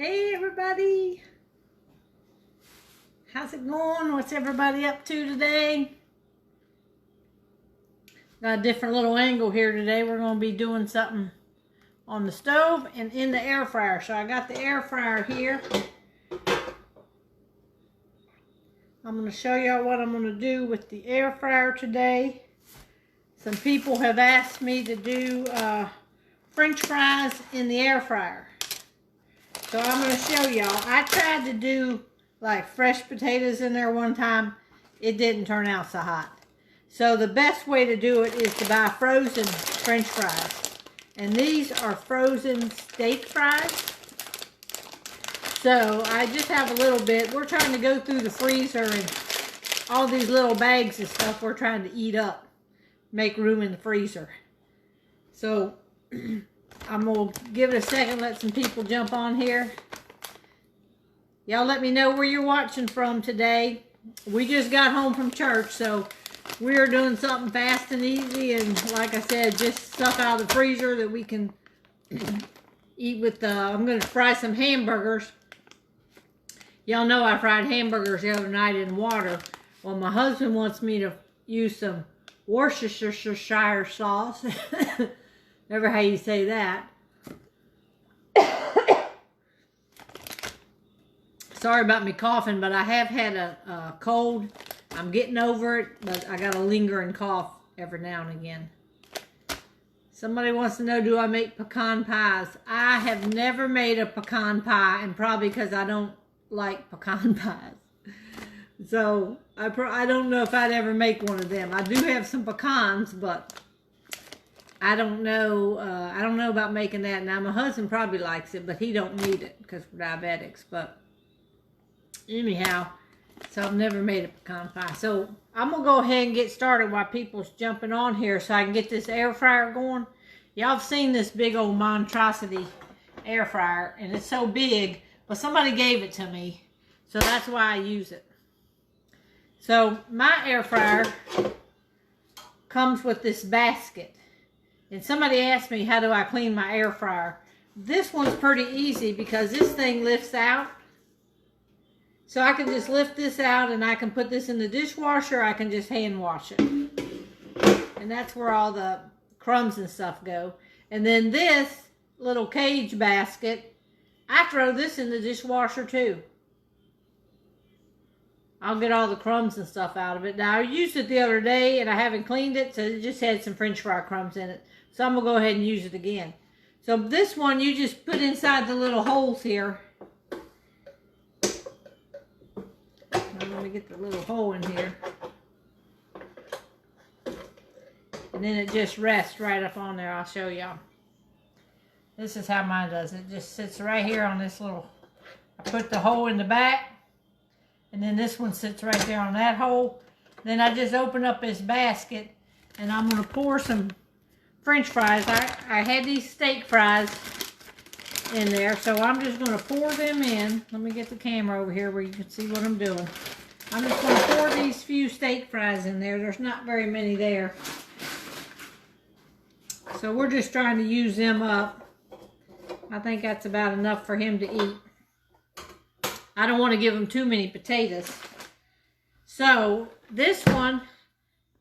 Hey everybody, how's it going? What's everybody up to today? Got a different little angle here today. We're going to be doing something on the stove and in the air fryer. So I got the air fryer here. I'm going to show y'all what I'm going to do with the air fryer today. Some people have asked me to do French fries in the air fryer. So I'm going to show y'all. I tried to do like fresh potatoes in there one time. It didn't turn out so hot. So the best way to do it is to buy frozen French fries. And these are frozen steak fries. So I just have a little bit. We're trying to go through the freezer and all these little bags of stuff we're trying to eat up. Make room in the freezer. So I'm going to give it a second, let some people jump on here. Y'all let me know where you're watching from today. We just got home from church, so we're doing something fast and easy. And like I said, just stuff out of the freezer that we can eat with I'm going to fry some hamburgers. Y'all know I fried hamburgers the other night in water. Well, my husband wants me to use some Worcestershire sauce. Never how you say that. Sorry about me coughing, but I have had a cold. I'm getting over it, but I got a lingering cough every now and again. Somebody wants to know, do I make pecan pies? I have never made a pecan pie, and probably because I don't like pecan pies. So I don't know if I'd ever make one of them. I do have some pecans, but I don't know. I don't know about making that. Now my husband probably likes it, but he don't need it because we're diabetics. But anyhow, so I've never made a pecan pie. So I'm gonna go ahead and get started while people's jumping on here, so I can get this air fryer going. Y'all have seen this big old monstrosity air fryer, and it's so big, but somebody gave it to me, so that's why I use it. So my air fryer comes with this basket. And somebody asked me, how do I clean my air fryer? This one's pretty easy because this thing lifts out. So I can just lift this out and I can put this in the dishwasher. I can just hand wash it. And that's where all the crumbs and stuff go. And then this little cage basket, I throw this in the dishwasher too. I'll get all the crumbs and stuff out of it. Now, I used it the other day, and I haven't cleaned it, so it just had some French fry crumbs in it. So I'm going to go ahead and use it again. So this one, you just put inside the little holes here. I'm going to get the little hole in here. And then it just rests right up on there. I'll show y'all. This is how mine does. It just sits right here on this little... I put the hole in the back. And then this one sits right there on that hole. Then I just open up this basket and I'm going to pour some French fries. I had these steak fries in there, so I'm just going to pour them in. Let me get the camera over here where you can see what I'm doing. I'm just going to pour these few steak fries in there. There's not very many there. So we're just trying to use them up. I think that's about enough for him to eat. I don't want to give them too many potatoes. So this one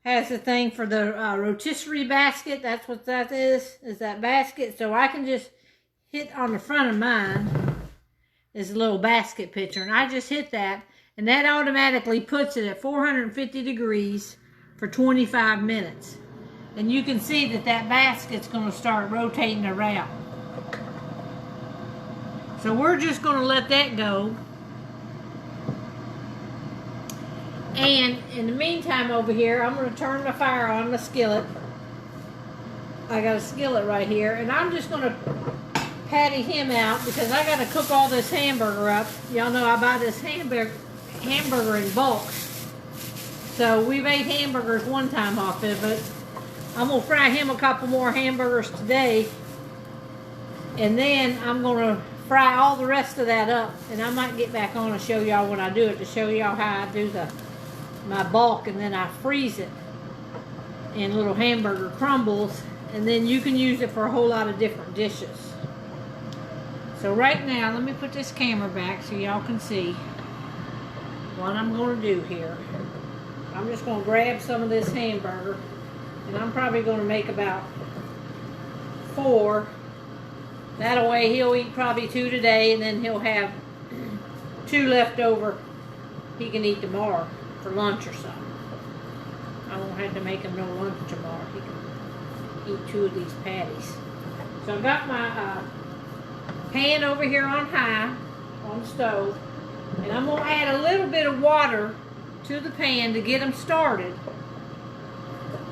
has a thing for the rotisserie basket. That's what that is that basket. So I can just hit on the front of mine. There's a little basket picture. And I just hit that. And that automatically puts it at 450 degrees for 25 minutes. And you can see that that basket's going to start rotating around. So we're just going to let that go. And in the meantime over here, I'm going to turn the fire on the skillet. I got a skillet right here. And I'm just going to patty him out because I got to cook all this hamburger up. Y'all know I buy this hamburger in bulk. So we made hamburgers one time off of it. I'm going to fry him a couple more hamburgers today. And then I'm going to fry all the rest of that up. And I might get back on and show y'all when I do it to show y'all how I do my bulk, and then I freeze it in little hamburger crumbles, and then you can use it for a whole lot of different dishes. So right now, let me put this camera back so y'all can see what I'm going to do here. I'm just going to grab some of this hamburger, and I'm probably going to make about 4. That way he'll eat probably 2 today, and then he'll have 2 left over he can eat tomorrow for lunch or something. I won't have to make him no lunch tomorrow. He can eat 2 of these patties. So I've got my pan over here on high on the stove, and I'm going to add a little bit of water to the pan to get them started.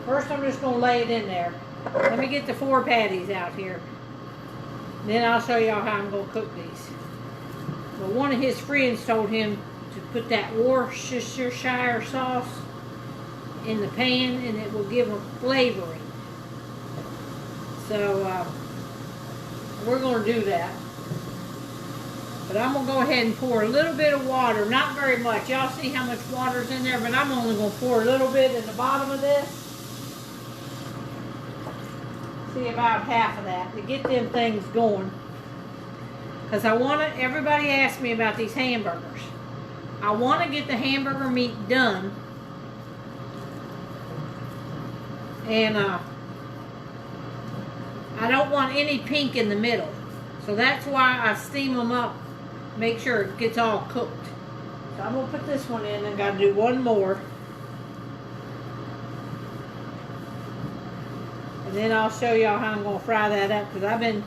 First I'm just going to lay it in there. Let me get the 4 patties out here. Then I'll show y'all how I'm going to cook these. But one of his friends told him to put that Worcestershire sauce in the pan, and it will give them flavoring. So we're going to do that. But I'm going to go ahead and pour a little bit of water, not very much. Y'all see how much water's in there, but I'm only going to pour a little bit in the bottom of this. See, about half of that to get them things going. Because I want to, everybody asks me about these hamburgers. I want to get the hamburger meat done. And I don't want any pink in the middle. So that's why I steam them up. Make sure it gets all cooked. So I'm going to put this one in and got to do one more. And then I'll show y'all how I'm going to fry that up. Because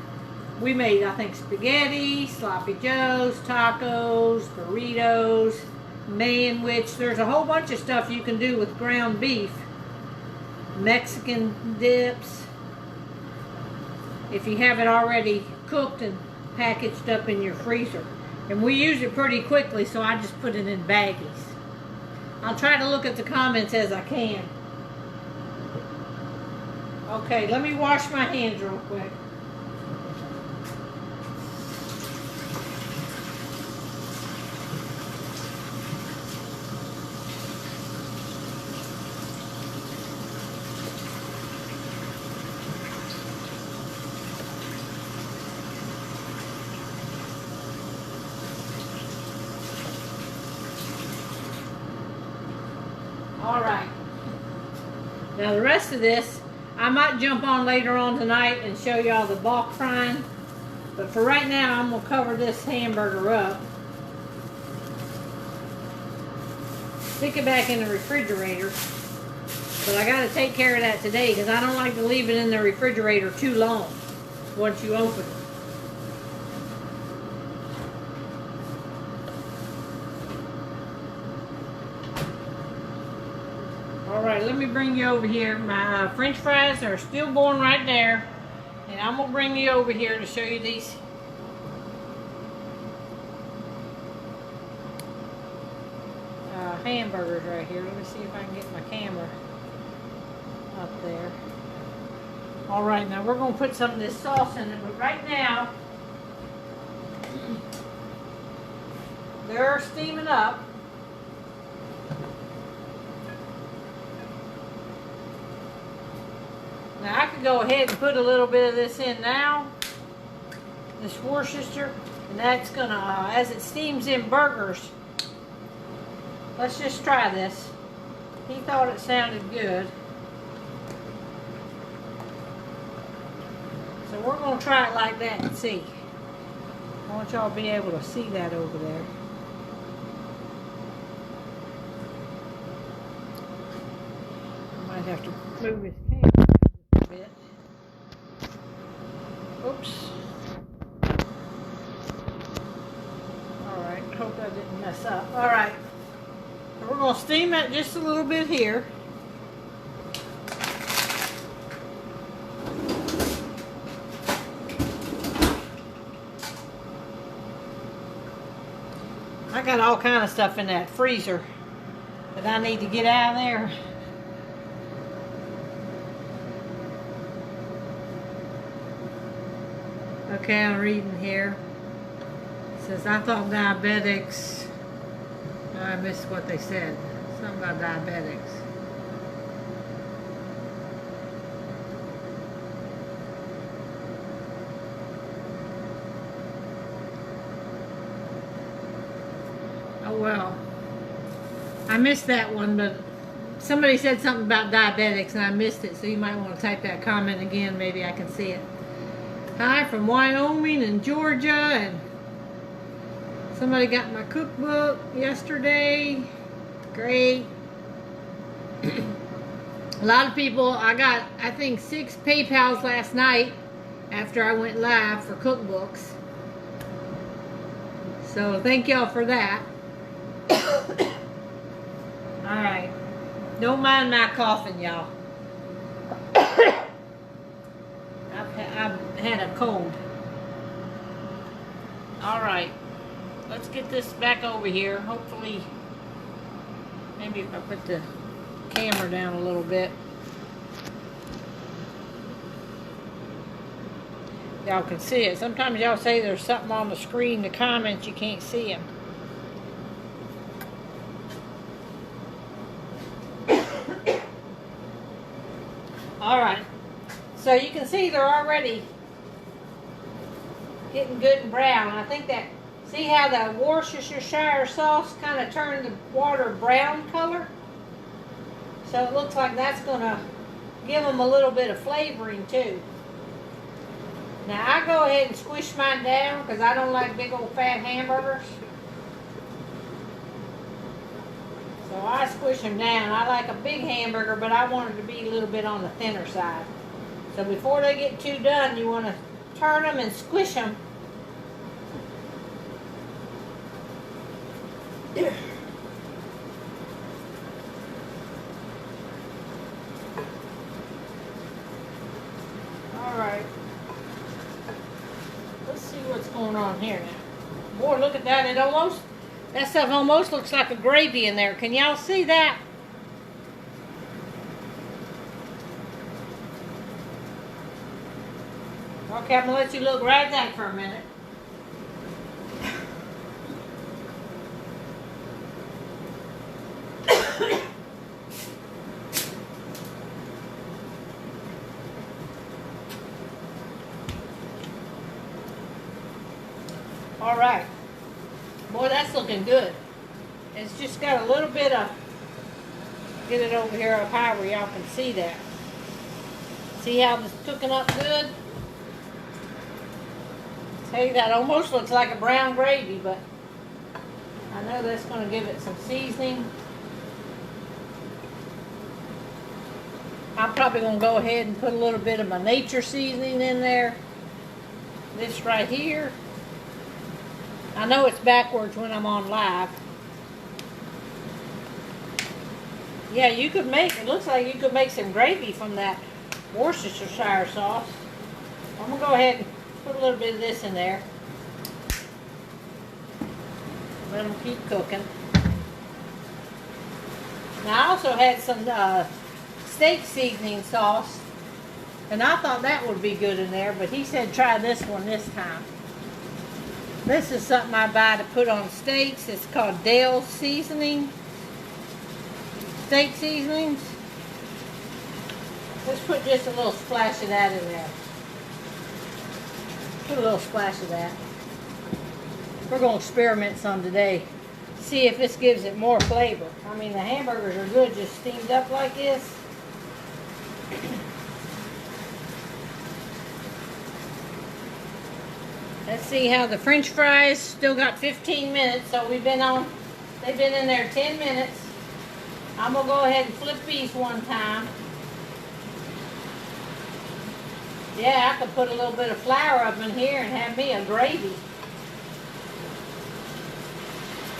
we made, I think, spaghetti, sloppy joes, tacos, burritos, manwich. There's a whole bunch of stuff you can do with ground beef. Mexican dips. If you have it already cooked and packaged up in your freezer. And we use it pretty quickly, so I just put it in baggies. I'll try to look at the comments as I can. Okay, let me wash my hands real quick. Alright, now the rest of this, I might jump on later on tonight and show y'all the bulk frying, but for right now I'm going to cover this hamburger up, stick it back in the refrigerator, but I got to take care of that today because I don't like to leave it in the refrigerator too long once you open it. Alright, let me bring you over here. My French fries are still going right there. And I'm going to bring you over here to show you these. Hamburgers right here. Let me see if I can get my camera up there. Alright, now we're going to put some of this sauce in it. But right now, they're steaming up. Now I could go ahead and put a little bit of this in now, this Worcester, and that's gonna, as it steams in burgers, let's just try this. He thought it sounded good. So we're gonna try it like that and see. I want y'all to be able to see that over there. I might have to move his camera. Bit. Oops. Alright, hope I didn't mess up. Alright. We're going to steam it just a little bit here. I got all kind of stuff in that freezer that I need to get out of there. Okay, I'm reading here. It says, I thought diabetics, I missed what they said. Something about diabetics. Oh well. I missed that one, but somebody said something about diabetics and I missed it, so you might want to type that comment again. Maybe I can see it. Hi from Wyoming and Georgia, and somebody got my cookbook yesterday. Great. A lot of people, I got, I think, 6 PayPals last night after I went live for cookbooks. So thank y'all for that. Alright. Don't mind my coughing, y'all. I've had a cold. Alright. Let's get this back over here. Hopefully, maybe if I put the camera down a little bit, y'all can see it. Sometimes y'all say there's something on the screen, the comments, you can't see them. Alright, so you can see they're already getting good and brown. I think that, see how the Worcestershire sauce kind of turned the water brown color? So it looks like that's going to give them a little bit of flavoring too. Now I go ahead and squish mine down because I don't like big old fat hamburgers. So I squish them down. I like a big hamburger, but I want it to be a little bit on the thinner side. So before they get too done, you want to turn them and squish them. Alright. Let's see what's going on here now. Boy, look at that. It almost, that stuff almost looks like a gravy in there. Can y'all see that? Okay, I'm going to let you look right at that for a minute. Alright. Boy, that's looking good. It's just got a little bit of, get it over here up high where y'all can see that. See how it's cooking up good? Hey, that almost looks like a brown gravy, but I know that's going to give it some seasoning. I'm probably going to go ahead and put a little bit of my nature seasoning in there. This right here. I know it's backwards when I'm on live. Yeah, you could make, it looks like you could make some gravy from that Worcestershire sauce. I'm going to go ahead and put a little bit of this in there. Let them keep cooking. Now I also had some steak seasoning sauce, and I thought that would be good in there, but he said try this one this time. This is something I buy to put on steaks. It's called Dale's Seasoning. Steak seasonings. Let's put just a little splash of that in there. Put a little splash of that. We're going to experiment some today. See if this gives it more flavor. I mean, the hamburgers are good just steamed up like this. Let's see how the French fries still got 15 minutes. So we've been on, they've been in there 10 minutes. I'm going to go ahead and flip these one time. Yeah, I could put a little bit of flour up in here and have me a gravy.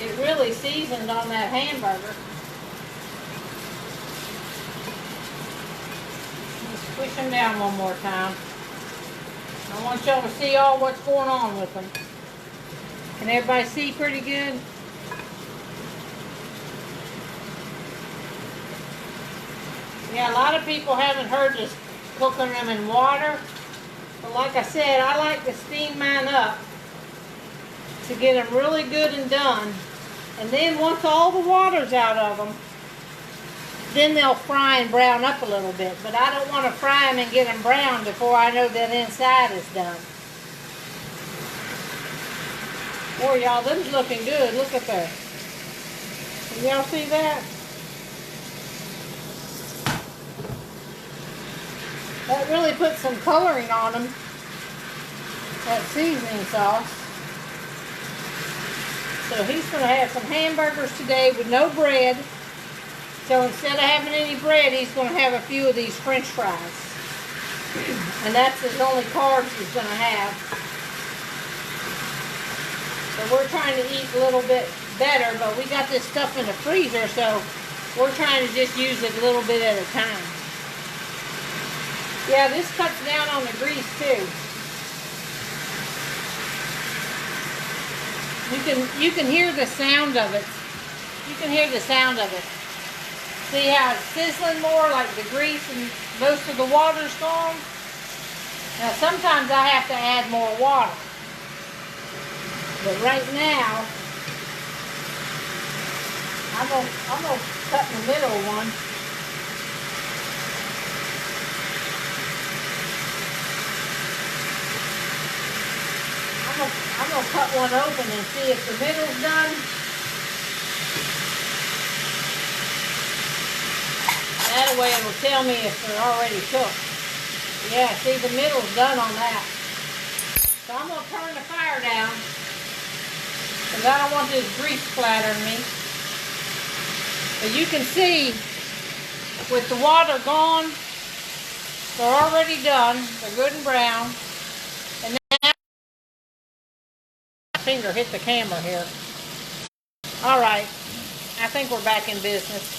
It really seasoned on that hamburger. Let's squish them down one more time. I want y'all to see all what's going on with them. Can everybody see pretty good? Yeah, a lot of people haven't heard us cooking them in water. But like I said, I like to steam mine up to get them really good and done. And then once all the water's out of them, then they'll fry and brown up a little bit. But I don't want to fry them and get them brown before I know that inside is done. Boy, y'all, them's looking good. Look at that. Y'all see that? That really puts some coloring on them. That seasoning sauce. So he's going to have some hamburgers today with no bread. So instead of having any bread, he's going to have a few of these French fries. And that's his only carbs he's going to have. So we're trying to eat a little bit better, but we got this stuff in the freezer, so we're trying to just use it a little bit at a time. Yeah, this cuts down on the grease too. You can hear the sound of it. You can hear the sound of it. See how it's sizzling more, like the grease and most of the water's gone? Now sometimes I have to add more water. But right now, I'm gonna cut in the middle one. I'm gonna cut one open and see if the middle's done. That way it'll tell me if they're already cooked. Yeah, see, the middle's done on that. So I'm gonna turn the fire down because I don't want this grease splattering me. But you can see with the water gone, they're already done. They're good and brown. And now my finger hit the camera here. All right, I think we're back in business.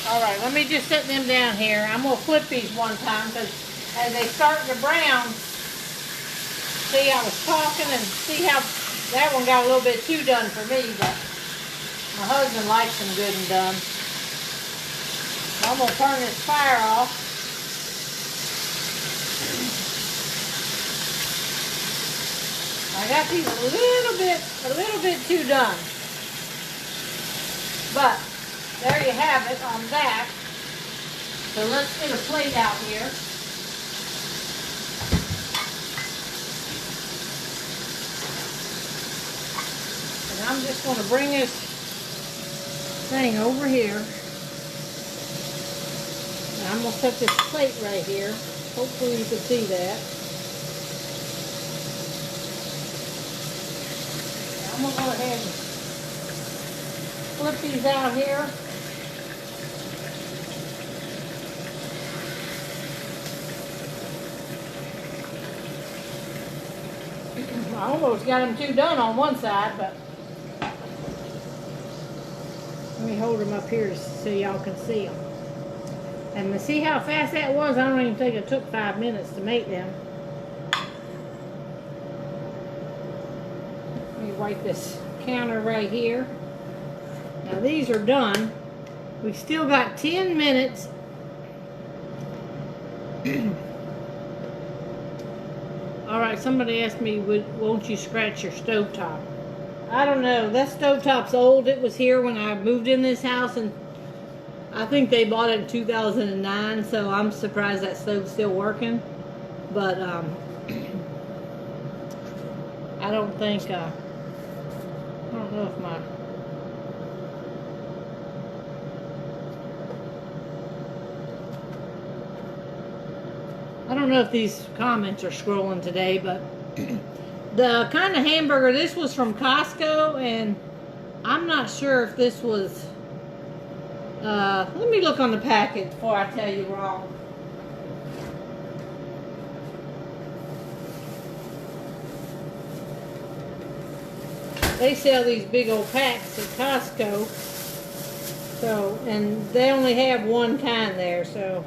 All right, let me just set them down here. I'm gonna flip these one time because as they start to brown, see, I was talking and see how that one got a little bit too done for me, but my husband likes them good and done. So I'm gonna turn this fire off. I got these a little bit too done. But there you have it on that. So let's get a plate out here. And I'm just going to bring this thing over here. And I'm going to set this plate right here. Hopefully you can see that. I'm going to go ahead and flip these out here. I almost got them two done on one side, but let me hold them up here so y'all can see them. And to see how fast that was, I don't even think it took 5 minutes to make them. Let me wipe this counter right here. Now these are done. We've still got 10 minutes. Alright, somebody asked me, won't you scratch your stovetop? I don't know. That stovetop's old. It was here when I moved in this house, and I think they bought it in 2009, so I'm surprised that stove's still working. But I don't think, I don't know if my... I don't know if these comments are scrolling today, but the kind of hamburger, this was from Costco, and I'm not sure if this was, let me look on the packet before I tell you wrong. They sell these big old packs at Costco, so, and they only have one kind there, so.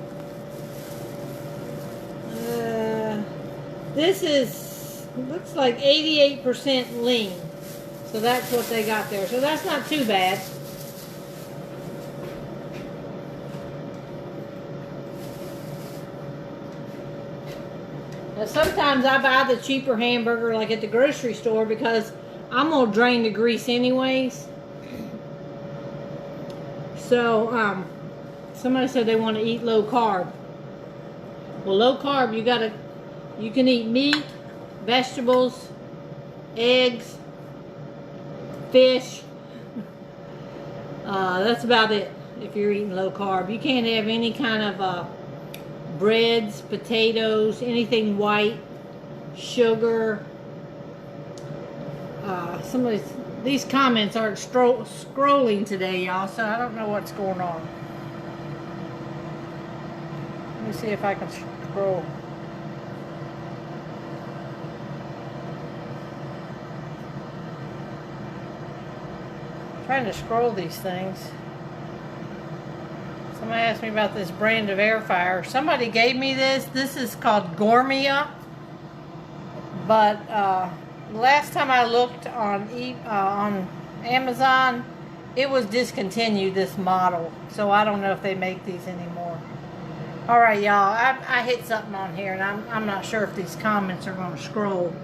This is, looks like 88% lean. So that's what they got there. So that's not too bad. Now sometimes I buy the cheaper hamburger like at the grocery store because I'm going to drain the grease anyways. So, somebody said they want to eat low carb. Well, low carb, you can eat meat, vegetables, eggs, fish, That's about it if you're eating low carb. You can't have any kind of breads, potatoes, anything white, sugar. These comments aren't scrolling today, y'all, so I don't know what's going on. Let me see if I can scroll. Trying to scroll these things. Somebody asked me about this brand of air fryer. Somebody gave me this. This is called Gourmia. But last time I looked on Amazon, it was discontinued, this model. So I don't know if they make these anymore. Alright, y'all. I hit something on here, and I'm not sure if these comments are going to scroll.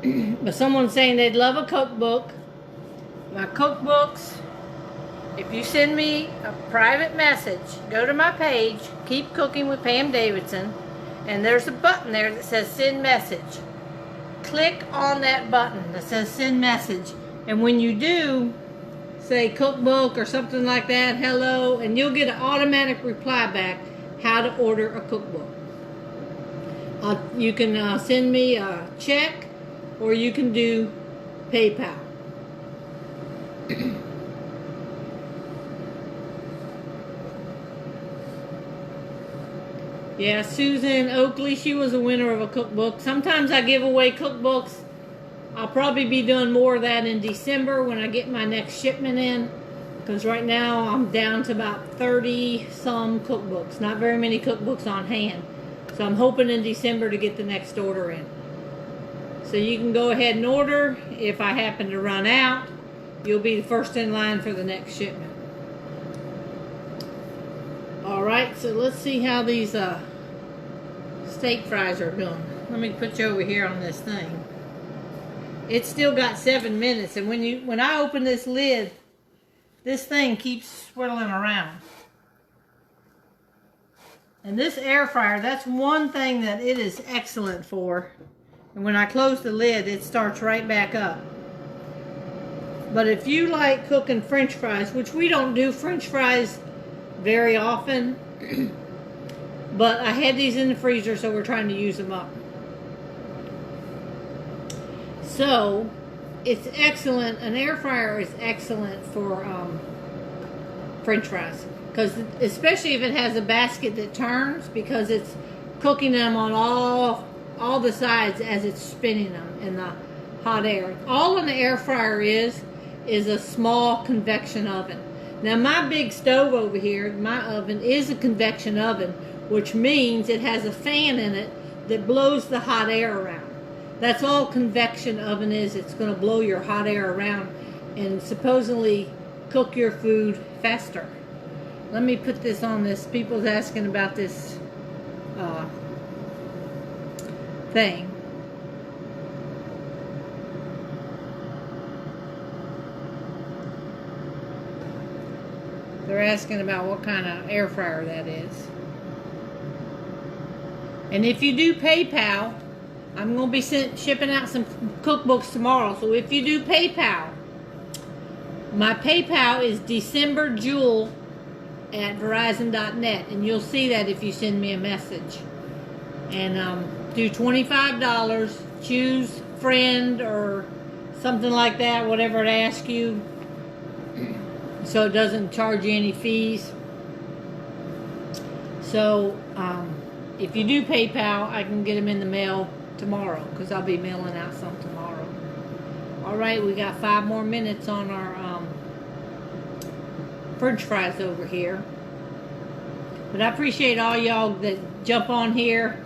But someone's saying they'd love a cookbook. My cookbooks, if you send me a private message, go to my page, Keep Cooking with Pam Davidson, and there's a button there that says send message. Click on that button that says send message, and when you do, say cookbook or something like that, hello, and you'll get an automatic reply back how to order a cookbook. You can send me a check, or you can do PayPal. Yeah, Susan Oakley, she was a winner of a cookbook. Sometimes I give away cookbooks. I'll probably be doing more of that in December when I get my next shipment in, because right now I'm down to about 30 some cookbooks. Not very many cookbooks on hand. So I'm hoping in December to get the next order in. So you can go ahead and order. If I happen to run out, you'll be the first in line for the next shipment. Alright, so let's see how these steak fries are doing. Let me put you over here on this thing. It's still got 7 minutes, and when I open this lid, this thing keeps swirling around. And this air fryer, that's one thing that it is excellent for. And when I close the lid, it starts right back up. But if you like cooking French fries, which we don't do French fries very often, but I had these in the freezer, so we're trying to use them up. So, it's excellent. An air fryer is excellent for French fries, because especially if it has a basket that turns, because it's cooking them on all the sides as it's spinning them in the hot air. All an air fryer is a small convection oven. Now my big stove over here, my oven, is a convection oven, which means it has a fan in it that blows the hot air around. That's all convection oven is. It's going to blow your hot air around and supposedly cook your food faster. Let me put this on this. People's asking about this thing. They're asking about what kind of air fryer that is. And if you do PayPal, I'm going to be shipping out some cookbooks tomorrow. So if you do PayPal, my PayPal is decemberjewel@verizon.net. And you'll see that if you send me a message. And do $25. Choose friend or something like that, whatever it asks you, so it doesn't charge you any fees. So if you do PayPal, I can get them in the mail tomorrow, because I'll be mailing out some tomorrow. Alright, we got 5 more minutes on our French fries over here. But I appreciate all y'all that jump on here.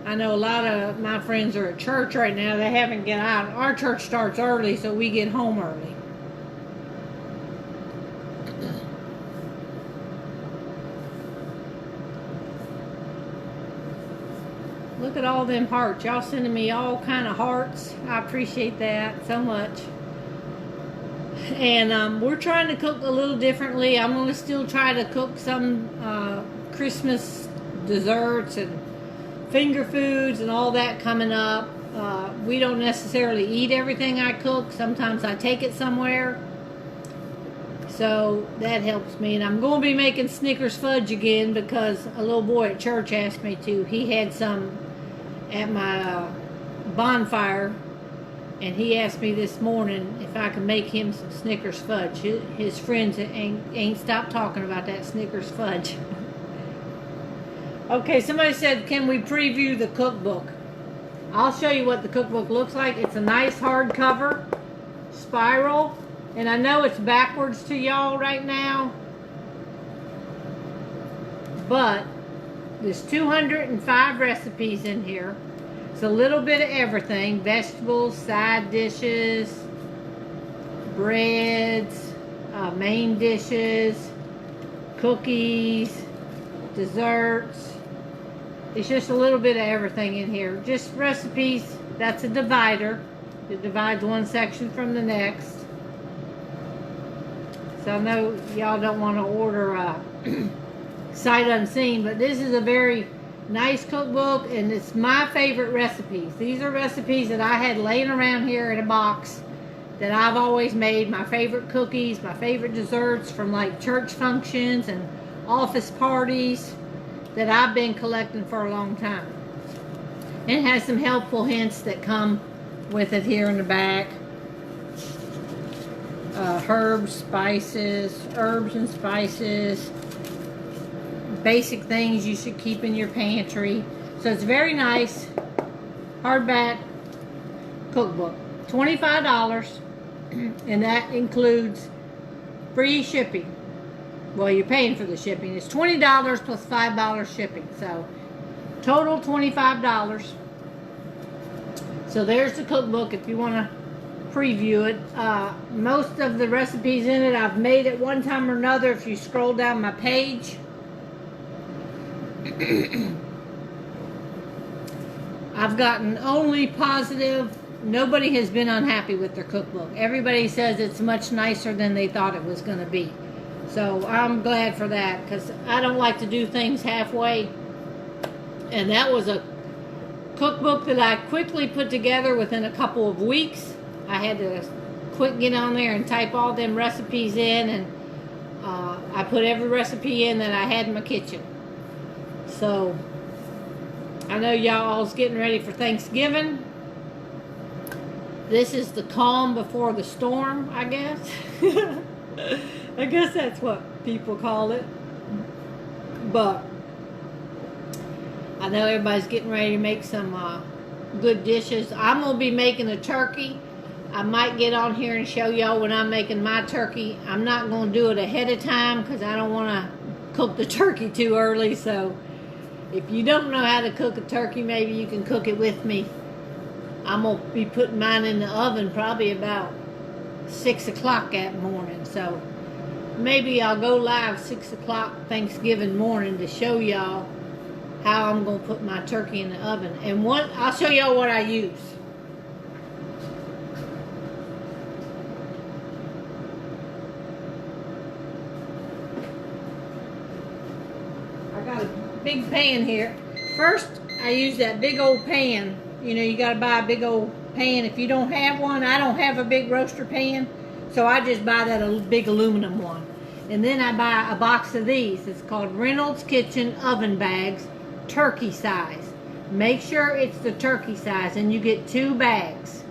I know a lot of my friends are at church right now. They haven't get out. Our church starts early, so we get home early. Look at all them hearts. Y'all sending me all kind of hearts. I appreciate that so much. And we're trying to cook a little differently. I'm going to still try to cook some Christmas desserts and finger foods and all that coming up. We don't necessarily eat everything I cook. Sometimes I take it somewhere. So that helps me. And I'm going to be making Snickers fudge again because a little boy at church asked me to. He had some at my bonfire, and he asked me this morning if I could make him some Snickers fudge. His friends ain't stopped talking about that Snickers fudge. Okay, somebody said, can we preview the cookbook? I'll show you what the cookbook looks like. It's a nice hardcover, spiral, and I know it's backwards to y'all right now, but there's 205 recipes in here. It's a little bit of everything: vegetables, side dishes, breads, main dishes, cookies, desserts. It's just a little bit of everything in here. Just recipes. That's a divider. It divides one section from the next. So I know y'all don't want to order sight unseen, but this is a very nice cookbook, and it's my favorite recipes. These are recipes that I had laying around here in a box that I've always made. My favorite cookies, my favorite desserts from like church functions and office parties that I've been collecting for a long time. And it has some helpful hints that come with it here in the back. Herbs and spices, basic things you should keep in your pantry. So it's very nice hardback cookbook. $25, and that includes free shipping. Well, you're paying for the shipping. It's $20 plus $5 shipping. So total $25. So there's the cookbook if you want to preview it. Most of the recipes in it I've made at one time or another. If you scroll down my page, I've gotten only positive. Nobody has been unhappy with their cookbook. Everybody says it's much nicer than they thought it was going to be. So I'm glad for that, because I don't like to do things halfway. And that was a cookbook that I quickly put together within a couple of weeks. I had to quick get on there and type all them recipes in, and I put every recipe in that I had in my kitchen. So I know y'all all's getting ready for Thanksgiving. This is the calm before the storm, I guess. I guess that's what people call it. But I know everybody's getting ready to make some good dishes. I'm going to be making a turkey. I might get on here and show y'all when I'm making my turkey. I'm not going to do it ahead of time because I don't want to cook the turkey too early. So if you don't know how to cook a turkey, maybe you can cook it with me. I'm going to be putting mine in the oven probably about 6 o'clock that morning. So maybe I'll go live 6 o'clock Thanksgiving morning to show y'all how I'm going to put my turkey in the oven. And I'll show y'all what I use. I got a big pan here. First, I use that big old pan. You know, you got to buy a big old pan. If you don't have one, I don't have a big roaster pan, so I just buy that big aluminum one. And then I buy a box of these. It's called Reynolds Kitchen oven bags, turkey size. Make sure it's the turkey size, and you get 2 bags.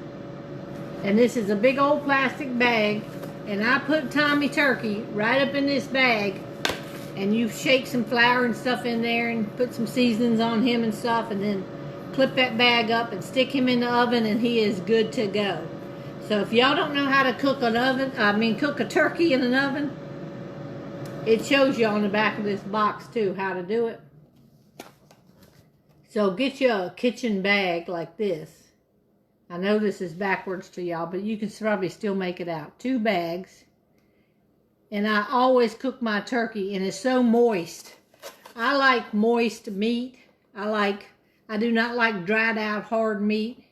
And this is a big old plastic bag, and I put Tommy turkey right up in this bag, and you shake some flour and stuff in there and put some seasonings on him and stuff, and then clip that bag up and stick him in the oven, and he is good to go. So if y'all don't know how to cook cook a turkey in an oven, it shows you on the back of this box too how to do it. So get you a kitchen bag like this. I know this is backwards to y'all, but you can probably still make it out. 2 bags. And I always cook my turkey, and it's so moist. I like moist meat. I do not like dried out hard meat.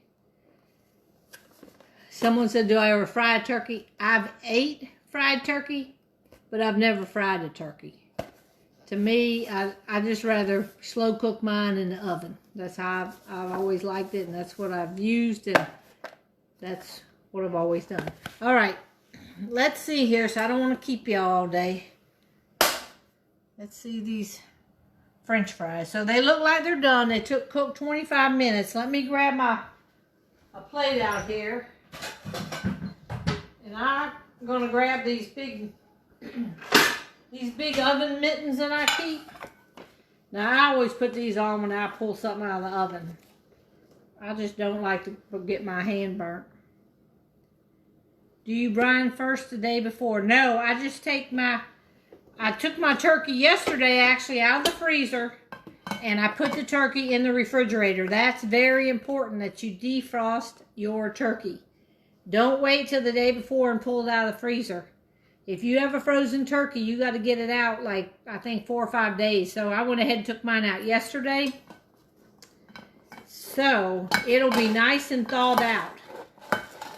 Someone said, do I ever fry a turkey? I've ate fried turkey, but I've never fried a turkey. To me, I just rather slow cook mine in the oven. That's how I've always liked it, and that's what I've used, and that's what I've always done. All right. let's see here. So I don't want to keep y'all all day. Let's see these French fries. So they look like they're done. They cooked 25 minutes. Let me grab a plate out here. And I'm gonna grab these big oven mittens that I keep. Now I always put these on when I pull something out of the oven. I just don't like to get my hand burnt. Do you brine first the day before? No, I just I took my turkey yesterday actually out of the freezer and I put the turkey in the refrigerator. That's very important that you defrost your turkey. Don't wait till the day before and pull it out of the freezer. If you have a frozen turkey, you got to get it out like, I think 4 or 5 days. So I went ahead and took mine out yesterday. So it'll be nice and thawed out.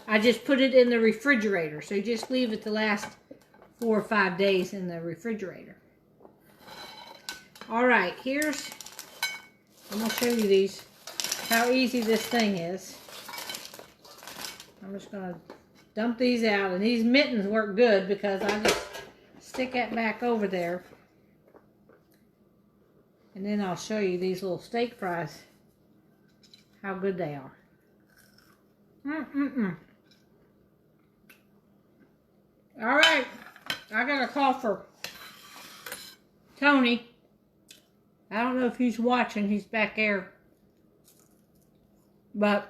I just put it in the refrigerator. So you just leave it to last 4 or 5 days in the refrigerator. All right, I'm going to show you these, how easy this thing is. I'm just going to dump these out. And these mittens work good because I just stick that back over there. And then I'll show you these little steak fries, how good they are. All right, I got a call for Tony. I don't know if he's watching. He's back there. But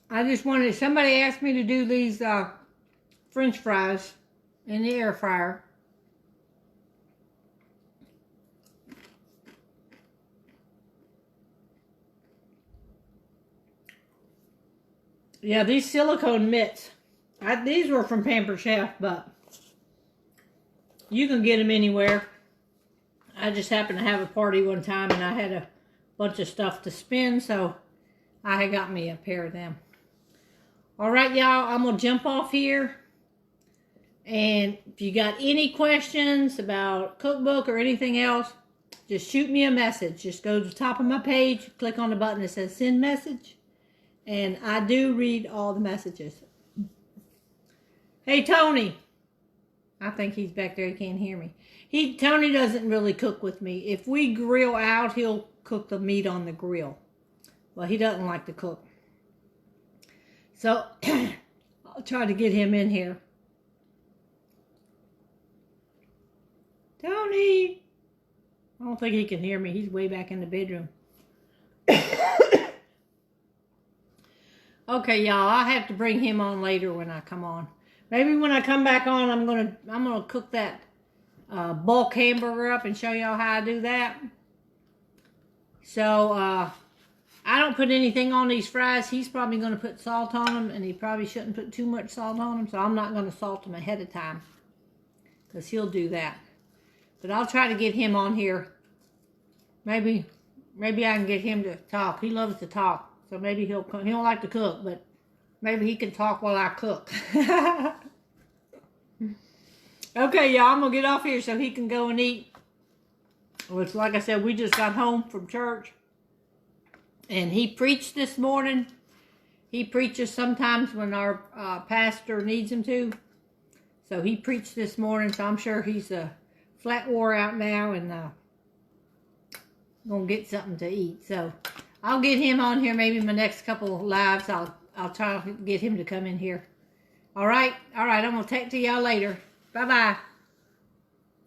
I just wanted, somebody asked me to do these French fries in the air fryer. Yeah, these silicone mitts. These were from Pampered Chef, but you can get them anywhere. I just happened to have a party one time and I had a bunch of stuff to spin, so I had got me a pair of them. All right, y'all, I'm going to jump off here. And if you got any questions about cookbook or anything else, just shoot me a message. Just go to the top of my page, click on the button that says send message. And I do read all the messages. Hey, Tony. I think he's back there. He can't hear me. Tony doesn't really cook with me. If we grill out, he'll cook the meat on the grill. Well, he doesn't like to cook. So, I'll try to get him in here. Tony! I don't think he can hear me. He's way back in the bedroom. Okay, y'all. I'll have to bring him on later when I come on. Maybe when I come back on, I'm gonna cook that bulk hamburger up and show y'all how I do that. So, I don't put anything on these fries. He's probably going to put salt on them, and he probably shouldn't put too much salt on them, so I'm not going to salt them ahead of time because he'll do that. But I'll try to get him on here. Maybe I can get him to talk. He loves to talk, so maybe he'll come. He don't like to cook, but maybe he can talk while I cook. Okay, y'all, I'm going to get off here so he can go and eat. Well, it's like I said, we just got home from church. And he preached this morning. He preaches sometimes when our pastor needs him to. So he preached this morning. So I'm sure he's flat wore out now and gonna get something to eat. So I'll get him on here. Maybe my next couple of lives, I'll try to get him to come in here. All right. I'm gonna talk to y'all later. Bye bye.